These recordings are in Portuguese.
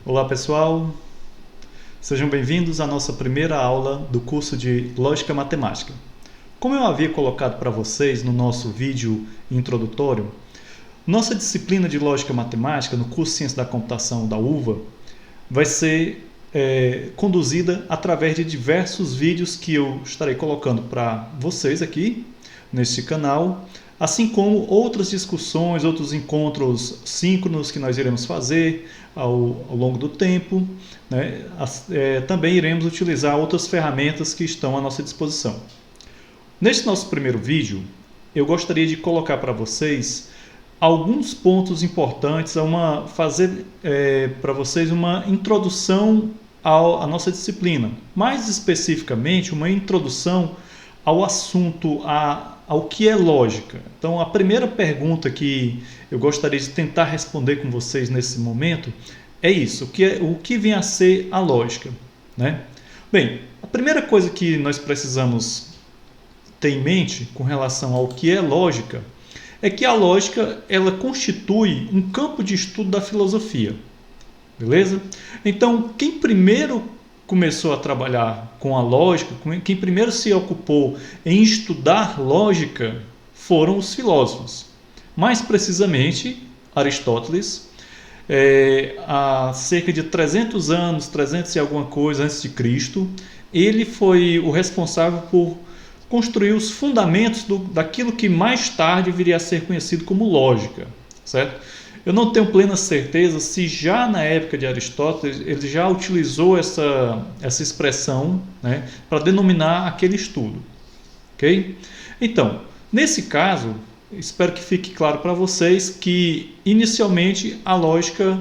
Olá pessoal, sejam bem-vindos à nossa primeira aula do curso de Lógica Matemática. Como eu havia colocado para vocês no nosso vídeo introdutório, nossa disciplina de Lógica Matemática no curso Ciência da Computação da UVA vai ser conduzida através de diversos vídeos que eu estarei colocando para vocês aqui neste canal, assim como outras discussões, outros encontros síncronos que nós iremos fazer ao longo do tempo, né? Também iremos utilizar outras ferramentas que estão à nossa disposição. Neste nosso primeiro vídeo, eu gostaria de colocar para vocês alguns pontos importantes, fazer para vocês uma introdução à nossa disciplina, mais especificamente uma introdução ao assunto, ao que é lógica. Então, a primeira pergunta que eu gostaria de tentar responder com vocês nesse momento é isso: o que vem a ser a lógica, né? Bem, a primeira coisa que nós precisamos ter em mente com relação ao que é lógica é que a lógica ela constitui um campo de estudo da filosofia, beleza? Então, quem primeiro começou a trabalhar com a lógica, quem primeiro se ocupou em estudar lógica foram os filósofos. Mais precisamente, Aristóteles, há cerca de 300 anos, 300 e alguma coisa antes de Cristo, ele foi o responsável por construir os fundamentos daquilo que mais tarde viria a ser conhecido como lógica, certo? Eu não tenho plena certeza se já na época de Aristóteles ele já utilizou essa expressão, né, para denominar aquele estudo. Ok? Então, nesse caso, espero que fique claro para vocês que inicialmente a lógica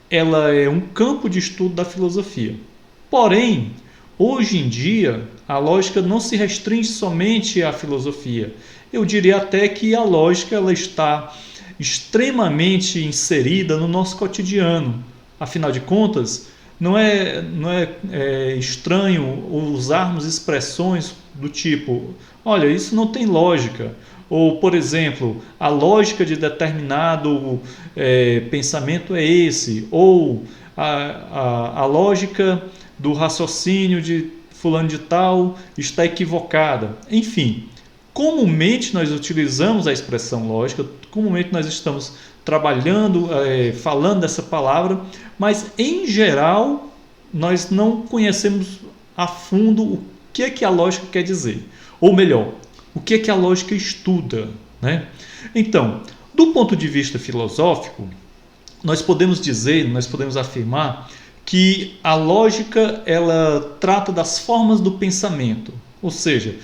ela é um campo de estudo da filosofia. Porém, hoje em dia, a lógica não se restringe somente à filosofia. Eu diria até que a lógica ela está extremamente inserida no nosso cotidiano. Afinal de contas, não é estranho usarmos expressões do tipo: olha, isso não tem lógica. Ou, por exemplo, a lógica de determinado pensamento é esse. Ou a lógica do raciocínio de fulano de tal está equivocada. Enfim, comumente nós utilizamos a expressão lógica, comumente nós estamos trabalhando, falando dessa palavra, mas em geral nós não conhecemos a fundo o que é que a lógica quer dizer. Ou melhor, o que é que a lógica estuda, né? Então, do ponto de vista filosófico, nós podemos afirmar que a lógica ela trata das formas do pensamento. Ou seja,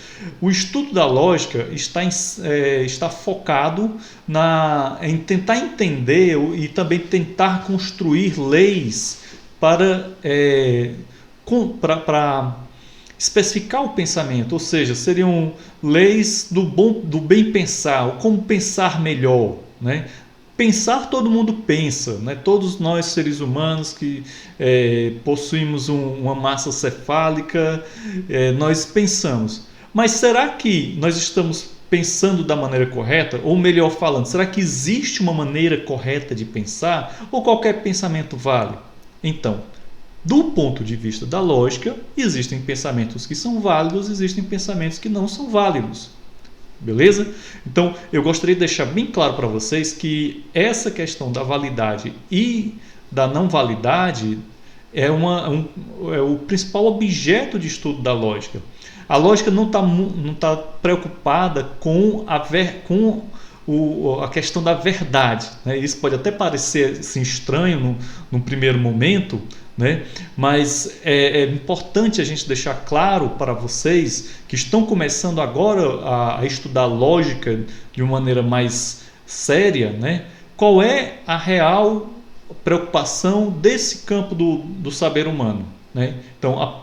o estudo da lógica está focado em tentar entender e também tentar construir leis para especificar o pensamento. Ou seja, seriam leis do bem pensar, como pensar melhor, né? Pensar, todo mundo pensa, né? Todos nós seres humanos que possuímos uma massa cefálica, nós pensamos. Mas será que nós estamos pensando da maneira correta? Ou melhor falando, será que existe uma maneira correta de pensar? Ou qualquer pensamento vale? Então, do ponto de vista da lógica, existem pensamentos que são válidos, existem pensamentos que não são válidos. Beleza? Então, eu gostaria de deixar bem claro para vocês que essa questão da validade e da não validade é o principal objeto de estudo da lógica. A lógica não tá preocupada com a questão da verdade, né? Isso pode até parecer assim, estranho num primeiro momento, né? Mas é importante a gente deixar claro para vocês que estão começando agora a estudar lógica de uma maneira mais séria, né? Qual é a real preocupação desse campo do saber humano, né? Então,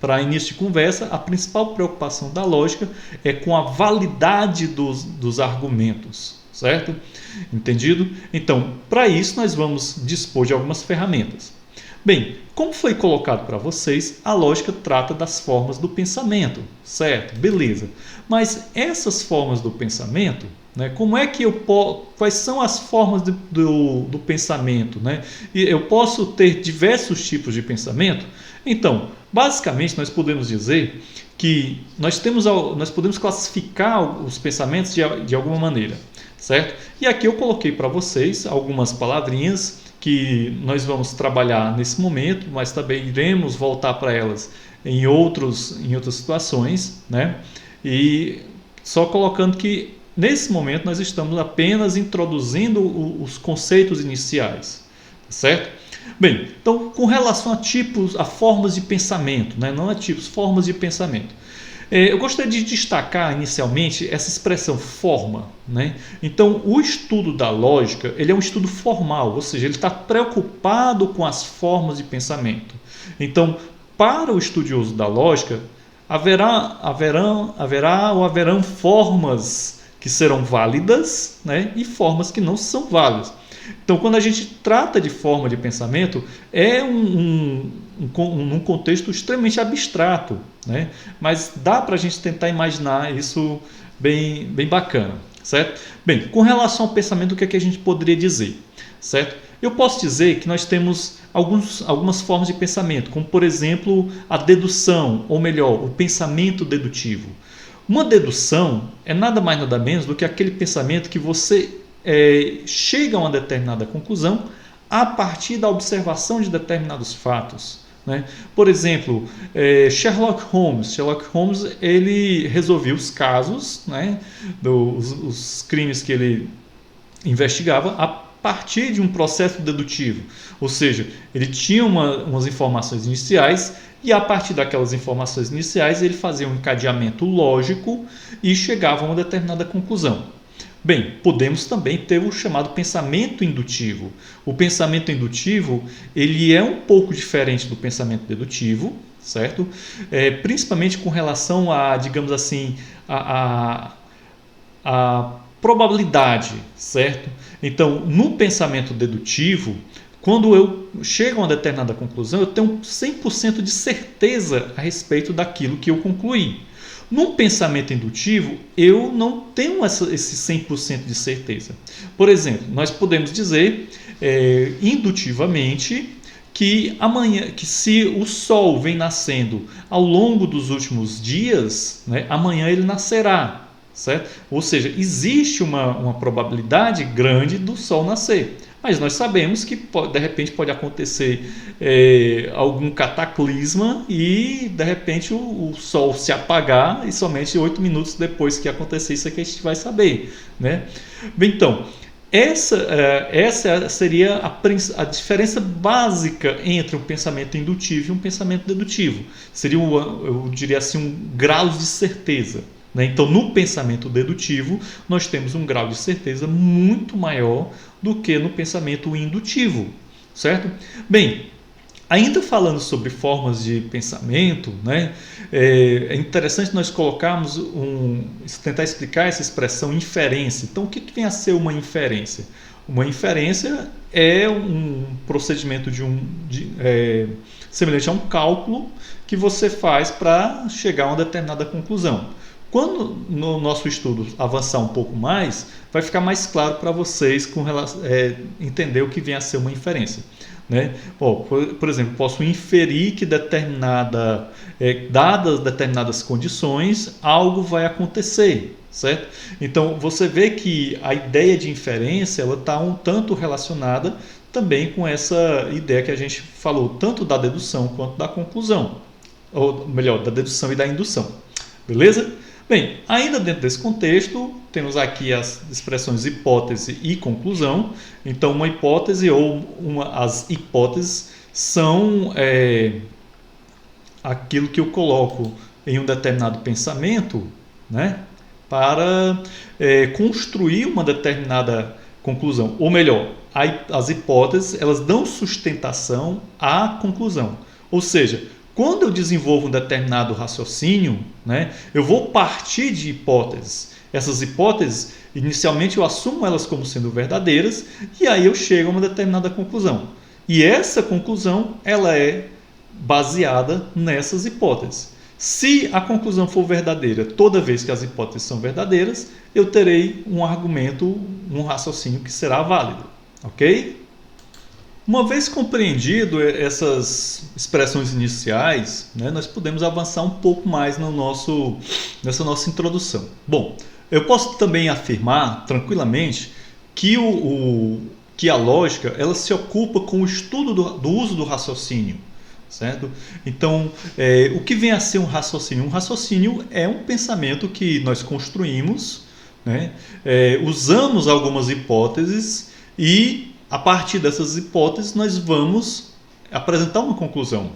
para início de conversa, a principal preocupação da lógica é com a validade dos argumentos, certo? Entendido? Então, para isso nós vamos dispor de algumas ferramentas. Bem, como foi colocado para vocês, a lógica trata das formas do pensamento, certo? Beleza. Mas essas formas do pensamento, né? Como é que quais são as formas do pensamento, né? E eu posso ter diversos tipos de pensamento? Então, basicamente, nós podemos dizer que nós podemos classificar os pensamentos de alguma maneira, certo? E aqui eu coloquei para vocês algumas palavrinhas que nós vamos trabalhar nesse momento, mas também iremos voltar para elas em outras situações, né? E só colocando que nesse momento nós estamos apenas introduzindo os conceitos iniciais, certo? Bem, então com relação a tipos, a formas de pensamento, né? Não a tipos, formas de pensamento. Eu gostaria de destacar inicialmente essa expressão forma, né? Então, o estudo da lógica, ele é um estudo formal, ou seja, ele está preocupado com as formas de pensamento. Então, para o estudioso da lógica, haverão formas que serão válidas, né? E formas que não são válidas. Então, quando a gente trata de forma de pensamento, é num contexto extremamente abstrato, né? Mas dá para a gente tentar imaginar isso bem bacana, certo? Bem, com relação ao pensamento, o que é que a gente poderia dizer, certo? Eu posso dizer que nós temos algumas formas de pensamento, como por exemplo a dedução, ou melhor, o pensamento dedutivo. Uma dedução é nada mais nada menos do que aquele pensamento que você chega a uma determinada conclusão a partir da observação de determinados fatos, né? Por exemplo, Sherlock Holmes, ele resolvia os casos, né, os crimes que ele investigava a partir de um processo dedutivo, ou seja, ele tinha umas informações iniciais e a partir daquelas informações iniciais ele fazia um encadeamento lógico e chegava a uma determinada conclusão. Bem, podemos também ter o chamado pensamento indutivo. O pensamento indutivo, ele é um pouco diferente do pensamento dedutivo, certo? Principalmente com relação a, digamos assim, a probabilidade, certo? Então, no pensamento dedutivo, quando eu chego a uma determinada conclusão, eu tenho 100% de certeza a respeito daquilo que eu concluí. Num pensamento indutivo, eu não tenho esse 100% de certeza. Por exemplo, nós podemos dizer indutivamente que se o Sol vem nascendo ao longo dos últimos dias, né, amanhã ele nascerá, certo? Ou seja, existe uma probabilidade grande do Sol nascer. Mas nós sabemos que de repente pode acontecer algum cataclisma e de repente o Sol se apagar e somente 8 minutos depois que acontecer isso é que a gente vai saber, né? Bem, então, essa seria a diferença básica entre um pensamento indutivo e um pensamento dedutivo. Seria, eu diria assim, um grau de certeza. Então, no pensamento dedutivo, nós temos um grau de certeza muito maior do que no pensamento indutivo, certo? Bem, ainda falando sobre formas de pensamento, né, é interessante nós colocarmos tentar explicar essa expressão inferência. Então, o que vem a ser uma inferência? Uma inferência é um procedimento semelhante a um cálculo que você faz para chegar a uma determinada conclusão. Quando no nosso estudo avançar um pouco mais, vai ficar mais claro para vocês entender o que vem a ser uma inferência, né? Por exemplo, posso inferir que dadas determinadas condições, algo vai acontecer, certo? Então, você vê que a ideia de inferência está um tanto relacionada também com essa ideia que a gente falou, tanto da dedução quanto da conclusão, ou melhor, da dedução e da indução, beleza? Bem, ainda dentro desse contexto, temos aqui as expressões hipótese e conclusão. Então, uma hipótese as hipóteses são aquilo que eu coloco em um determinado pensamento, né, para construir uma determinada conclusão. Ou melhor, as hipóteses elas dão sustentação à conclusão. Ou seja, quando eu desenvolvo um determinado raciocínio, né, eu vou partir de hipóteses. Essas hipóteses, inicialmente eu assumo elas como sendo verdadeiras e aí eu chego a uma determinada conclusão. E essa conclusão ela é baseada nessas hipóteses. Se a conclusão for verdadeira toda vez que as hipóteses são verdadeiras, eu terei um argumento, um raciocínio que será válido, ok? Uma vez compreendido essas expressões iniciais, né, nós podemos avançar um pouco mais nessa nossa introdução. Bom, eu posso também afirmar tranquilamente que, que a lógica ela se ocupa com o estudo do uso do raciocínio. Certo? Então, o que vem a ser um raciocínio? Um raciocínio é um pensamento que nós construímos, né? Usamos algumas hipóteses e, a partir dessas hipóteses, nós vamos apresentar uma conclusão.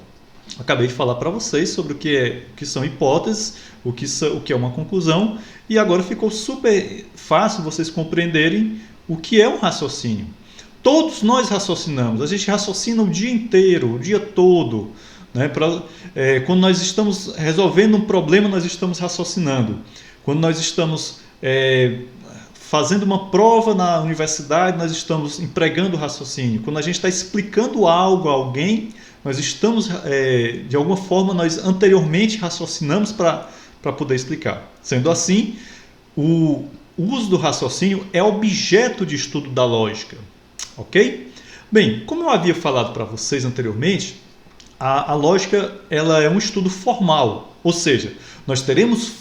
Acabei de falar para vocês sobre o que são hipóteses, o que é uma conclusão, e agora ficou super fácil vocês compreenderem o que é um raciocínio. Todos nós raciocinamos, a gente raciocina o dia inteiro, o dia todo. Né? Quando nós estamos resolvendo um problema, nós estamos raciocinando. Quando nós estamos fazendo uma prova na universidade, nós estamos empregando o raciocínio. Quando a gente está explicando algo a alguém, nós estamos, de alguma forma, nós anteriormente raciocinamos para poder explicar. Sendo assim, o uso do raciocínio é objeto de estudo da lógica. Ok? Bem, como eu havia falado para vocês anteriormente, a lógica ela é um estudo formal, ou seja, nós teremos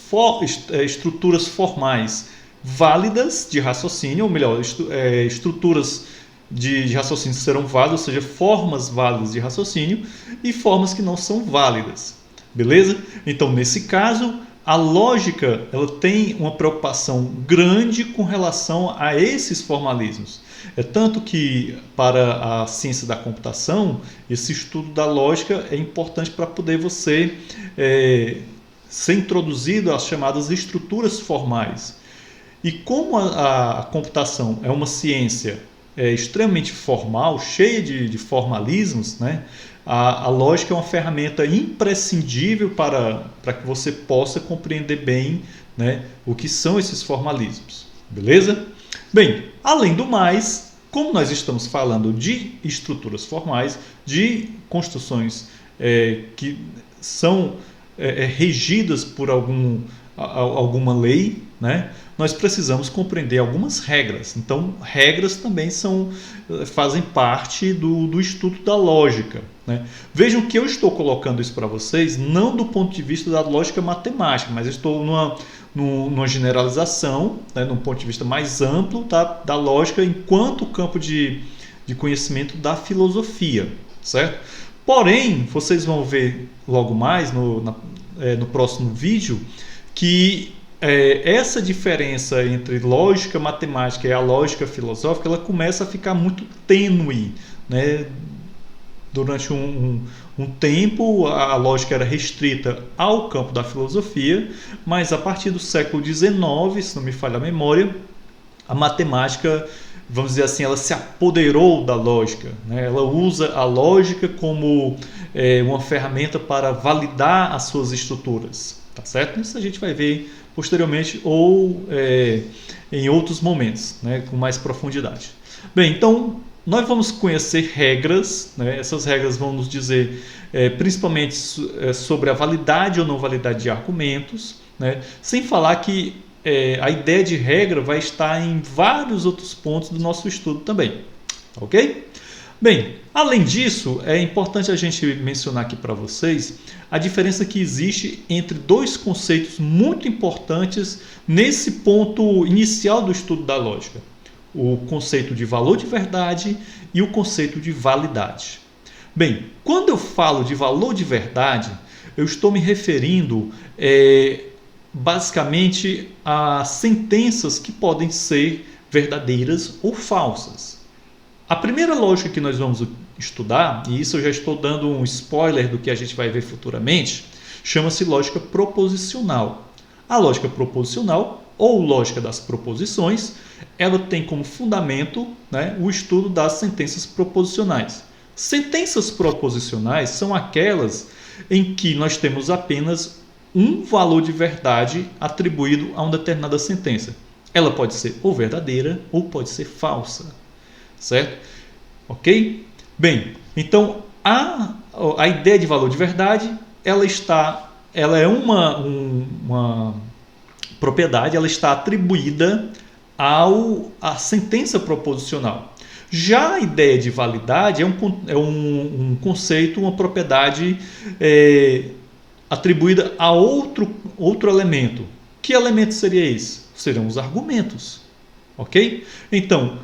estruturas formais válidas de raciocínio, ou melhor, estruturas de raciocínio serão válidas, ou seja, formas válidas de raciocínio e formas que não são válidas. Beleza? Então, nesse caso, a lógica ela tem uma preocupação grande com relação a esses formalismos. É tanto que, para a ciência da computação, esse estudo da lógica é importante para poder você ser introduzido às chamadas estruturas formais. E como a computação é uma ciência extremamente formal, cheia de formalismos, né? A lógica é uma ferramenta imprescindível para que você possa compreender bem, né, o que são esses formalismos. Beleza? Bem, além do mais, como nós estamos falando de estruturas formais, de construções que são regidas por alguma lei, né, nós precisamos compreender algumas regras. Então, regras também fazem parte do estudo da lógica. Né? Vejam que eu estou colocando isso para vocês não do ponto de vista da lógica matemática, mas estou numa generalização, né, num ponto de vista mais amplo da lógica enquanto campo de conhecimento da filosofia, certo? Porém, vocês vão ver logo mais no próximo vídeo que essa diferença entre lógica matemática e a lógica filosófica ela começa a ficar muito tênue, né? Durante um tempo, a lógica era restrita ao campo da filosofia, mas a partir do século XIX, se não me falha a memória, a matemática, vamos dizer assim, ela se apoderou da lógica. Né? Ela usa a lógica como uma ferramenta para validar as suas estruturas. Tá certo? Isso a gente vai ver posteriormente ou em outros momentos, né? Com mais profundidade. Bem, então nós vamos conhecer regras, né? Essas regras vão nos dizer principalmente sobre a validade ou não validade de argumentos, né? Sem falar que a ideia de regra vai estar em vários outros pontos do nosso estudo também, ok? Bem, além disso, é importante a gente mencionar aqui para vocês a diferença que existe entre dois conceitos muito importantes nesse ponto inicial do estudo da lógica. O conceito de valor de verdade e o conceito de validade. Bem, quando eu falo de valor de verdade, eu estou me referindo basicamente a sentenças que podem ser verdadeiras ou falsas. A primeira lógica que nós vamos estudar, e isso eu já estou dando um spoiler do que a gente vai ver futuramente, chama-se lógica proposicional. A lógica proposicional, ou lógica das proposições, ela tem como fundamento, né, o estudo das sentenças proposicionais. Sentenças proposicionais são aquelas em que nós temos apenas um valor de verdade atribuído a uma determinada sentença. Ela pode ser ou verdadeira ou pode ser falsa. Certo? Ok? Bem, então a ideia de valor de verdade ela está ela é uma propriedade, ela está atribuída à sentença proposicional. Já a ideia de validade é um conceito, uma propriedade atribuída a outro elemento. Que elemento seria esse? Serão os argumentos. Ok? Então,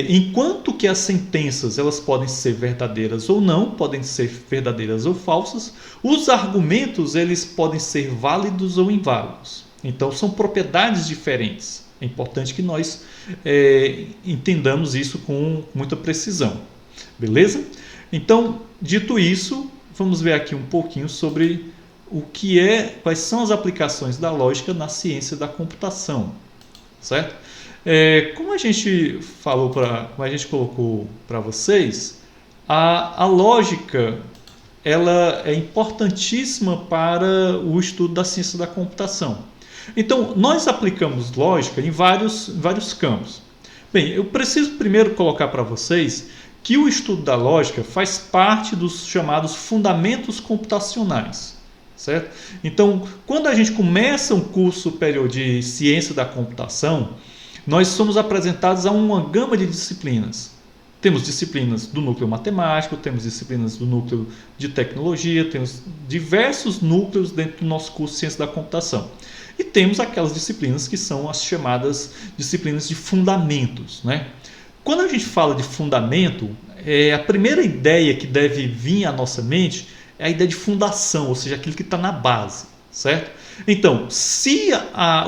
enquanto que as sentenças elas podem ser verdadeiras ou não, podem ser verdadeiras ou falsas, os argumentos eles podem ser válidos ou inválidos. Então, são propriedades diferentes. É importante que nós entendamos isso com muita precisão. Beleza? Então, dito isso, vamos ver aqui um pouquinho sobre quais são as aplicações da lógica na ciência da computação. Certo? Como a gente como a gente colocou para vocês, a lógica ela é importantíssima para o estudo da ciência da computação. Então, nós aplicamos lógica em vários campos. Bem, eu preciso primeiro colocar para vocês que o estudo da lógica faz parte dos chamados fundamentos computacionais. Certo? Então, quando a gente começa um curso superior de ciência da computação, nós somos apresentados a uma gama de disciplinas. Temos disciplinas do núcleo matemático, temos disciplinas do núcleo de tecnologia, temos diversos núcleos dentro do nosso curso de ciência da computação. E temos aquelas disciplinas que são as chamadas disciplinas de fundamentos, né? Quando a gente fala de fundamento, a primeira ideia que deve vir à nossa mente é a ideia de fundação, ou seja, aquilo que está na base, certo? Então, se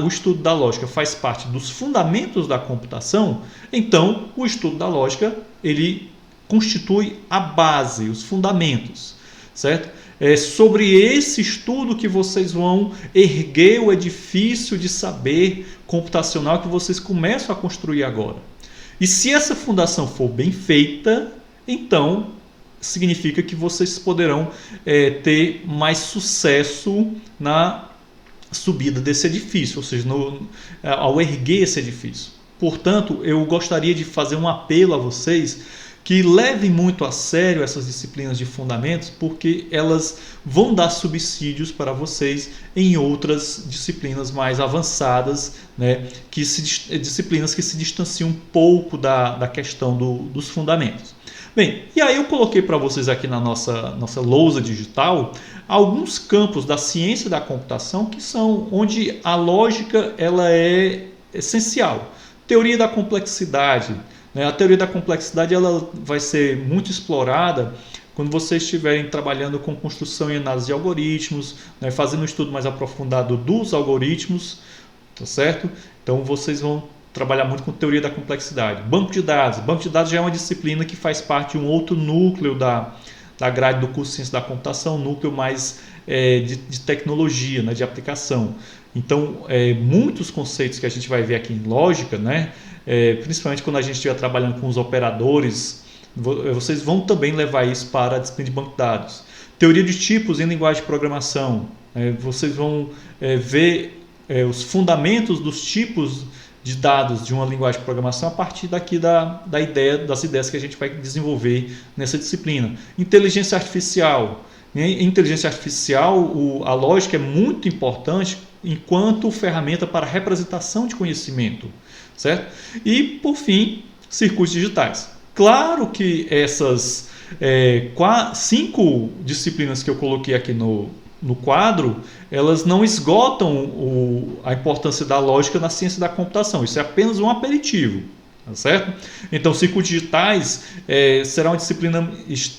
o estudo da lógica faz parte dos fundamentos da computação, então o estudo da lógica ele constitui a base, os fundamentos, certo? É sobre esse estudo que vocês vão erguer o edifício de saber computacional que vocês começam a construir agora. E se essa fundação for bem feita, então significa que vocês poderão ter mais sucesso na subida desse edifício, ou seja, ao erguer esse edifício. Portanto, eu gostaria de fazer um apelo a vocês que levem muito a sério essas disciplinas de fundamentos, porque elas vão dar subsídios para vocês em outras disciplinas mais avançadas, né, disciplinas que se distanciam um pouco da questão dos fundamentos. Bem, e aí eu coloquei para vocês aqui na nossa lousa digital alguns campos da ciência da computação que são onde a lógica ela é essencial. Teoria da complexidade. A teoria da complexidade ela vai ser muito explorada quando vocês estiverem trabalhando com construção e análise de algoritmos, né, fazendo um estudo mais aprofundado dos algoritmos, tá certo? Então vocês vão trabalhar muito com teoria da complexidade. Banco de dados. Banco de dados já é uma disciplina que faz parte de um outro núcleo da grade do curso de ciência da computação, um núcleo mais de tecnologia, né, de aplicação. Então, muitos conceitos que a gente vai ver aqui em lógica, né, principalmente quando a gente estiver trabalhando com os operadores, vocês vão também levar isso para a disciplina de banco de dados. Teoria de tipos em linguagem de programação. Vocês vão ver os fundamentos dos tipos de dados de uma linguagem de programação a partir daqui das ideias que a gente vai desenvolver nessa disciplina. Inteligência artificial. Em inteligência artificial, a lógica é muito importante enquanto ferramenta para representação de conhecimento, certo? E, por fim, circuitos digitais. Claro que essas 5 disciplinas que eu coloquei aqui no quadro, elas não esgotam a importância da lógica na ciência da computação. Isso é apenas um aperitivo, tá certo? Então, circuitos digitais será uma disciplina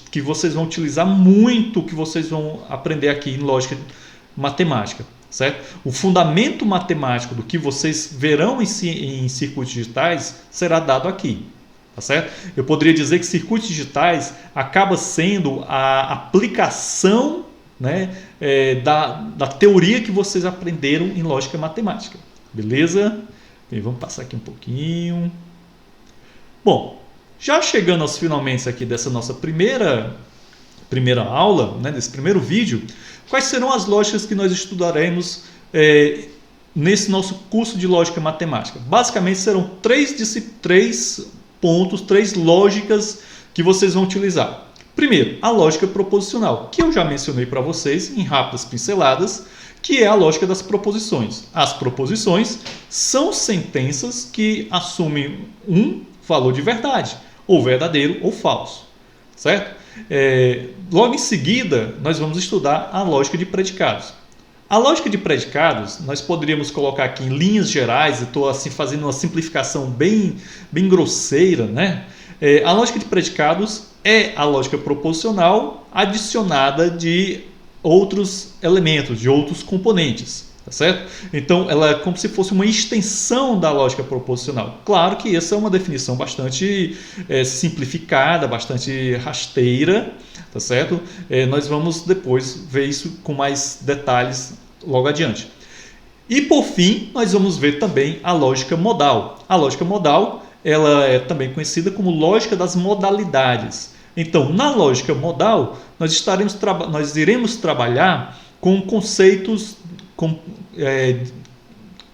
que vocês vão utilizar muito, que vocês vão aprender aqui em lógica matemática, certo? O fundamento matemático do que vocês verão em circuitos digitais será dado aqui. Tá certo? Eu poderia dizer que circuitos digitais acaba sendo a aplicação, né, da teoria que vocês aprenderam em lógica matemática. Beleza? Bem, vamos passar aqui um pouquinho. Bom, já chegando aos finalmente aqui dessa nossa primeira aula, né, desse primeiro vídeo, quais serão as lógicas que nós estudaremos nesse nosso curso de lógica matemática? Basicamente serão três pontos, 3 lógicas que vocês vão utilizar. Primeiro, a lógica proposicional, que eu já mencionei para vocês em rápidas pinceladas, que é a lógica das proposições. As proposições são sentenças que assumem um valor de verdade, ou verdadeiro ou falso, certo? Logo em seguida, nós vamos estudar a lógica de predicados. A lógica de predicados, nós poderíamos colocar aqui em linhas gerais, eu estou assim, fazendo uma simplificação bem grosseira, né? A lógica de predicados é a lógica proposicional adicionada de outros elementos, de outros componentes, tá certo? Então, ela é como se fosse uma extensão da lógica proposicional. Claro que essa é uma definição bastante simplificada, bastante rasteira, tá certo? Nós vamos depois ver isso com mais detalhes logo adiante. E por fim, nós vamos ver também a lógica modal. A lógica modal, ela é também conhecida como lógica das modalidades. Então, na lógica modal, nós iremos trabalhar com conceitos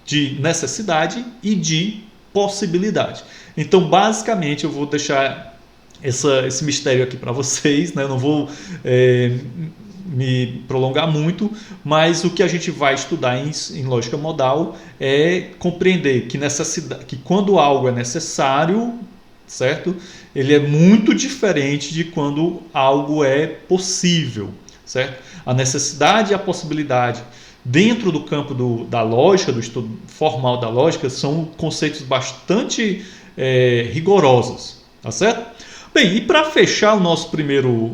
de necessidade e de possibilidade. Então, basicamente, eu vou deixar esse mistério aqui para vocês, né? Eu não vou me prolongar muito, mas o que a gente vai estudar em lógica modal é compreender que quando algo é necessário, certo? Ele é muito diferente de quando algo é possível, certo? A necessidade e a possibilidade dentro do campo da lógica, do estudo formal da lógica, são conceitos bastante rigorosos, tá certo? Bem, e para fechar o nosso primeiro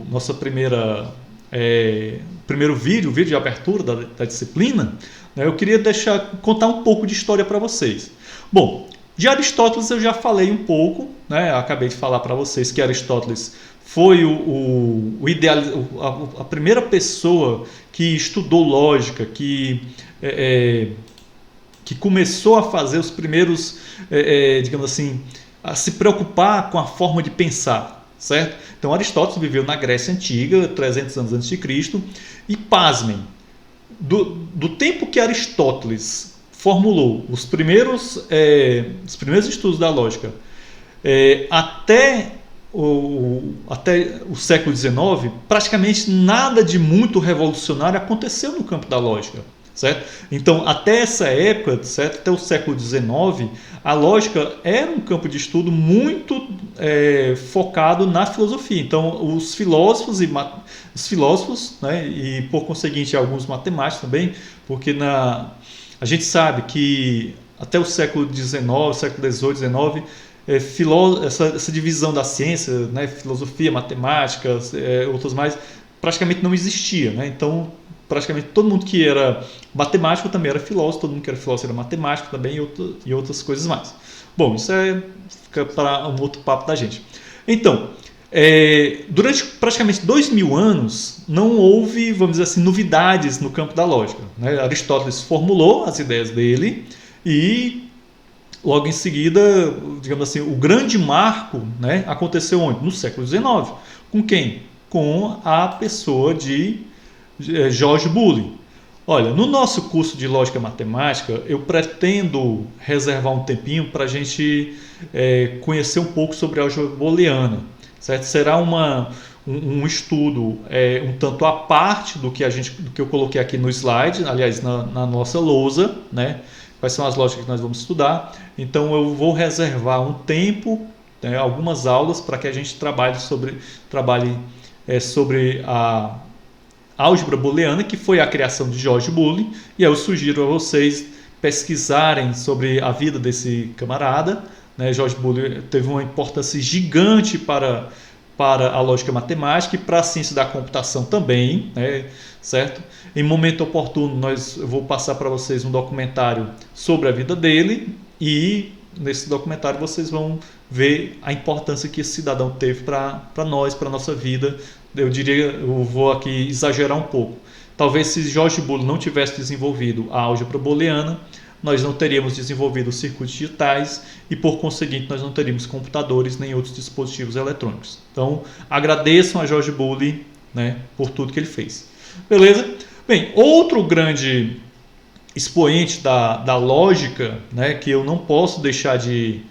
vídeo de abertura da disciplina, né, eu queria contar um pouco de história para vocês. Bom, de Aristóteles eu já falei um pouco, né? Eu acabei de falar para vocês que Aristóteles foi a primeira pessoa que estudou lógica, que começou a fazer os primeiros, digamos assim, a se preocupar com a forma de pensar, certo? Então Aristóteles viveu na Grécia Antiga, 300 anos antes de Cristo, e pasmem, do tempo que Aristóteles formulou os primeiros estudos da lógica até o século XIX, praticamente nada de muito revolucionário aconteceu no campo da lógica, certo? Então, até essa época, certo? Até o século XIX, a lógica era um campo de estudo muito focado na filosofia. Então, os filósofos, né, e por conseguinte alguns matemáticos também, porque a gente sabe que até o século XIX, século XVIII, XIX, essa divisão da ciência, né, filosofia, matemática, outras mais, praticamente não existia, né? Então, praticamente todo mundo que era matemático também era filósofo, todo mundo que era filósofo era matemático também e outras coisas mais. Bom, isso fica para um outro papo da gente. Então, durante praticamente 2000 anos, não houve, vamos dizer assim, novidades no campo da lógica, né? Aristóteles formulou as ideias dele e logo em seguida, digamos assim, o grande marco, né, aconteceu onde? No século XIX. Com quem? Com a pessoa de George Bully. Olha, no nosso curso de Lógica Matemática, eu pretendo reservar um tempinho para a gente conhecer um pouco sobre a álgebra booleana, certo? Será um estudo um tanto à parte do que eu coloquei aqui no slide, aliás, na nossa lousa, né? Quais são as lógicas que nós vamos estudar. Então, eu vou reservar um tempo, né, algumas aulas, para que a gente trabalhe sobre a álgebra booleana, que foi a criação de George Bully, e eu sugiro a vocês pesquisarem sobre a vida desse camarada, né? George Bully teve uma importância gigante para a lógica matemática e para a ciência da computação também, né? Certo? Em momento oportuno, eu vou passar para vocês um documentário sobre a vida dele, e nesse documentário vocês vão ver a importância que esse cidadão teve para nós, para a nossa vida. Eu vou aqui exagerar um pouco. Talvez se George Bully não tivesse desenvolvido a álgebra booleana, nós não teríamos desenvolvido os circuitos digitais e, por conseguinte, nós não teríamos computadores nem outros dispositivos eletrônicos. Então, agradeçam a George Bully, né, por tudo que ele fez. Beleza? Bem, outro grande expoente da lógica, né, que eu não posso deixar de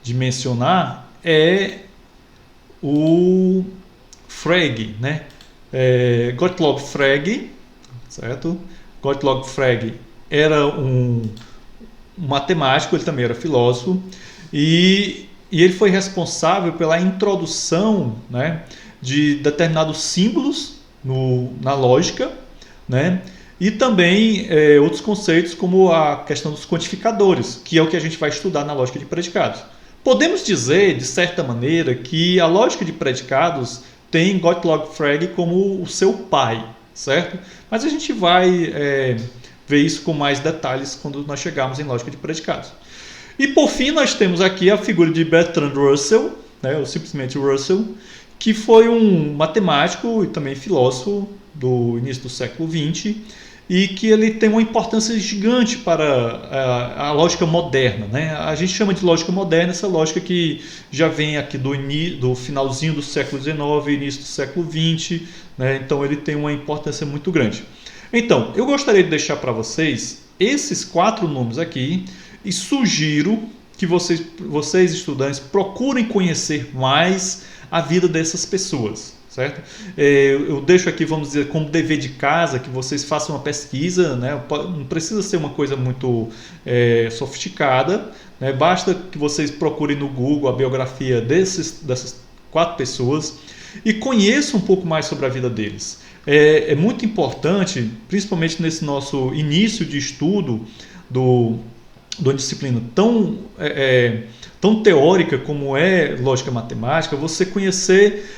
mencionar é o Frege, né? Gottlob Frege, certo? Gottlob Frege era um matemático, ele também era filósofo, e ele foi responsável pela introdução, né, de determinados símbolos na lógica, né, e também outros conceitos como a questão dos quantificadores, que é o que a gente vai estudar na lógica de predicados. Podemos dizer, de certa maneira, que a lógica de predicados tem Gottlob Frege como o seu pai, certo? Mas a gente vai ver isso com mais detalhes quando nós chegarmos em lógica de predicados. E por fim nós temos aqui a figura de Bertrand Russell, né, ou simplesmente Russell, que foi um matemático e também filósofo do início do século XX, e que ele tem uma importância gigante para a lógica moderna, né? A gente chama de lógica moderna essa lógica que já vem aqui do finalzinho do século XIX, início do século XX, né? Então ele tem uma importância muito grande. Então, eu gostaria de deixar para vocês esses 4 nomes aqui e sugiro que vocês estudantes procurem conhecer mais a vida dessas pessoas, certo? Eu deixo aqui, vamos dizer, como dever de casa, que vocês façam uma pesquisa, né? Não precisa ser uma coisa muito sofisticada, né? Basta que vocês procurem no Google a biografia dessas 4 pessoas e conheçam um pouco mais sobre a vida deles. É muito importante, principalmente nesse nosso início de estudo de uma disciplina tão teórica como é lógica matemática, você conhecer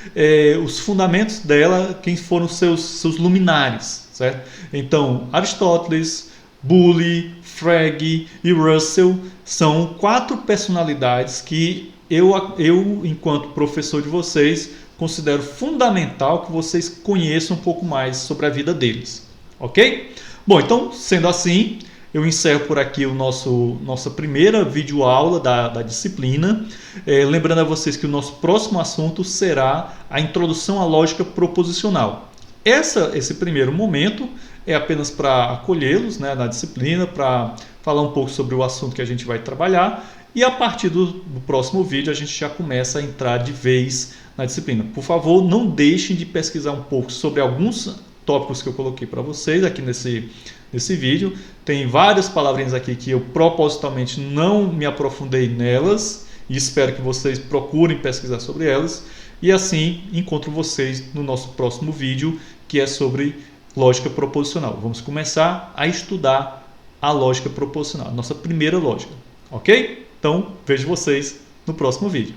os fundamentos dela, quem foram seus luminares, certo? Então, Aristóteles, Boole, Frege e Russell são 4 personalidades que eu, enquanto professor de vocês, considero fundamental que vocês conheçam um pouco mais sobre a vida deles, ok? Bom, então, sendo assim, eu encerro por aqui nossa primeira videoaula da disciplina. Lembrando a vocês que o nosso próximo assunto será a introdução à lógica proposicional. Esse primeiro momento é apenas para acolhê-los, né, na disciplina, para falar um pouco sobre o assunto que a gente vai trabalhar. E a partir do próximo vídeo a gente já começa a entrar de vez na disciplina. Por favor, não deixem de pesquisar um pouco sobre alguns tópicos que eu coloquei para vocês aqui nesse vídeo. Tem várias palavrinhas aqui que eu propositalmente não me aprofundei nelas e espero que vocês procurem pesquisar sobre elas. E assim encontro vocês no nosso próximo vídeo, que é sobre lógica proposicional. Vamos começar a estudar a lógica proposicional, a nossa primeira lógica, ok? Então, vejo vocês no próximo vídeo.